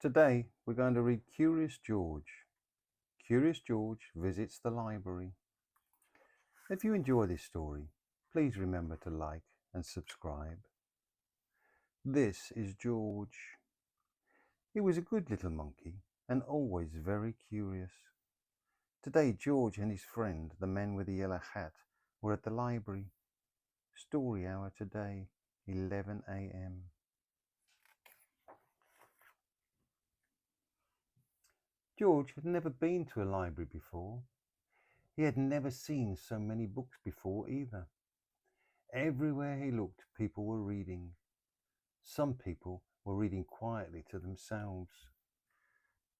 Today we're going to read Curious George. Curious George visits the library. If you enjoy this story, please remember to like and subscribe. This is George. He was a good little monkey and always very curious. Today George and his friend, the man with the yellow hat, were at the library. Story hour today, 11 a.m. George had never been to a library before. He had never seen so many books before either. Everywhere he looked, people were reading. Some people were reading quietly to themselves.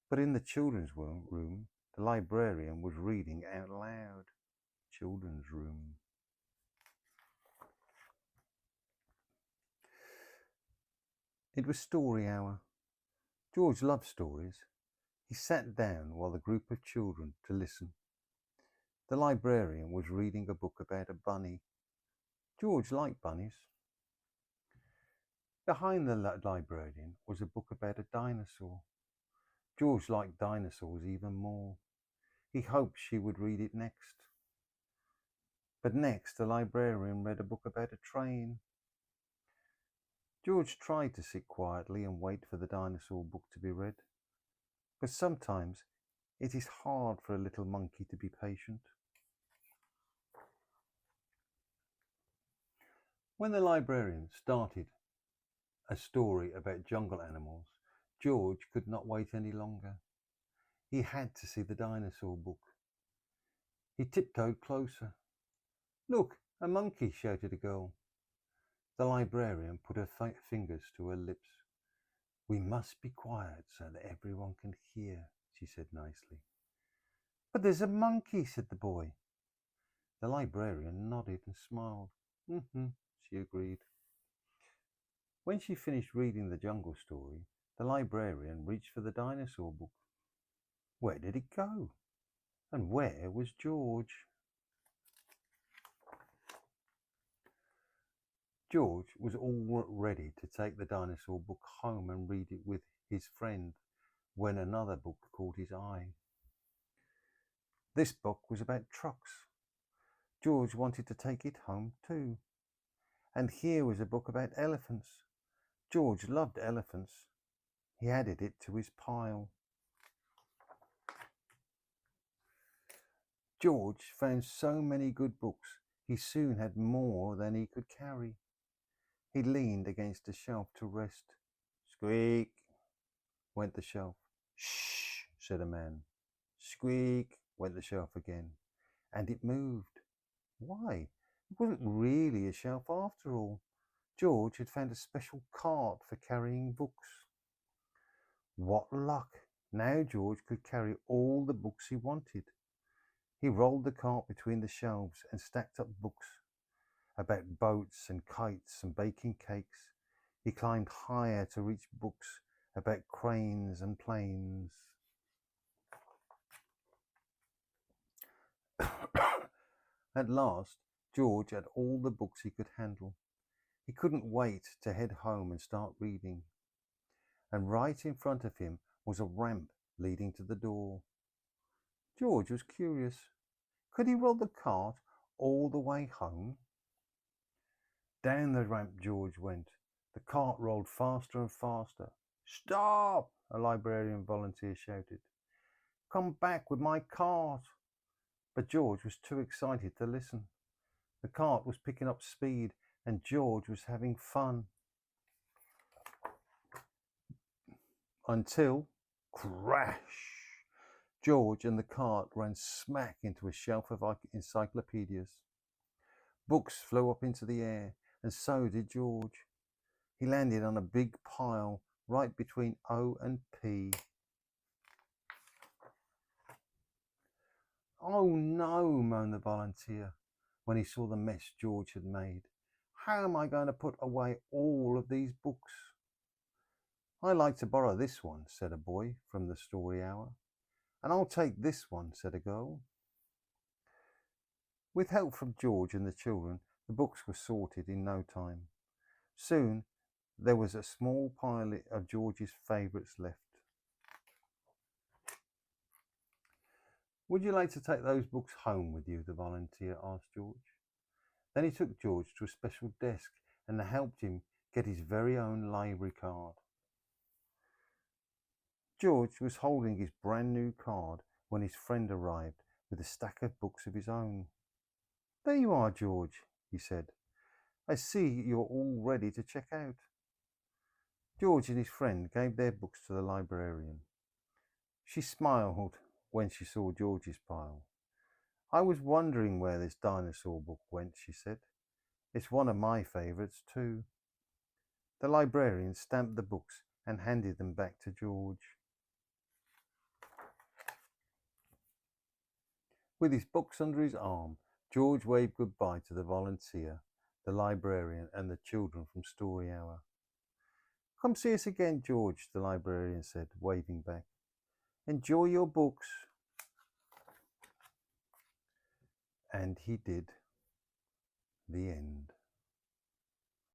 But in the children's room, the librarian was reading out loud. Children's room. It was story hour. George loved stories. He sat down while the group of children to listen. The librarian was reading a book about a bunny. George liked bunnies. Behind the librarian was a book about a dinosaur. George liked dinosaurs even more. He hoped she would read it next. But next, the librarian read a book about a train. George tried to sit quietly and wait for the dinosaur book to be read. But sometimes it is hard for a little monkey to be patient. When the librarian started a story about jungle animals, George could not wait any longer. He had to see the dinosaur book. He tiptoed closer. "Look, a monkey," shouted a girl. The librarian put her fingers to her lips. "We must be quiet so that everyone can hear," she said nicely. "But there's a monkey," said the boy. The librarian nodded and smiled. She agreed. When she finished reading the jungle story, the librarian reached for the dinosaur book. Where did it go? And where was George? George was all ready to take the dinosaur book home and read it with his friend when another book caught his eye. This book was about trucks. George wanted to take it home too. And here was a book about elephants. George loved elephants. He added it to his pile. George found so many good books, he soon had more than he could carry. He leaned against a shelf to rest. Squeak, went the shelf. Shh, said a man. Squeak, went the shelf again. And it moved. Why? It wasn't really a shelf after all. George had found a special cart for carrying books. What luck! Now George could carry all the books he wanted. He rolled the cart between the shelves and stacked up books about boats and kites and baking cakes. He climbed higher to reach books about cranes and planes. At last, George had all the books he could handle. He couldn't wait to head home and start reading. And right in front of him was a ramp leading to the door. George was curious. Could he roll the cart all the way home? Down the ramp George went. The cart rolled faster and faster. "Stop!" a librarian volunteer shouted. "Come back with my cart!" But George was too excited to listen. The cart was picking up speed and George was having fun. Until, crash! George and the cart ran smack into a shelf of encyclopedias. Books flew up into the air, and so did George. He landed on a big pile right between O and P. "Oh no," moaned the volunteer when he saw the mess George had made. "How am I going to put away all of these books?" "I'd like to borrow this one," said a boy from the story hour. "And I'll take this one," said a girl. With help from George and the children, the books were sorted in no time. Soon there was a small pile of George's favourites left. Would you like to take those books home with you? The volunteer asked George. Then he took George to a special desk and helped him get his very own library card. George was holding his brand new card when his friend arrived with a stack of books of his own. There you are, George, he said. I see you're all ready to check out. George and his friend gave their books to the librarian. She smiled when she saw George's pile. I was wondering where this dinosaur book went, she said. It's one of my favourites too. The librarian stamped the books and handed them back to George. With his books under his arm, George waved goodbye to the volunteer, the librarian, and the children from Story Hour. Come see us again, George, the librarian said, waving back. Enjoy your books. And he did. The end.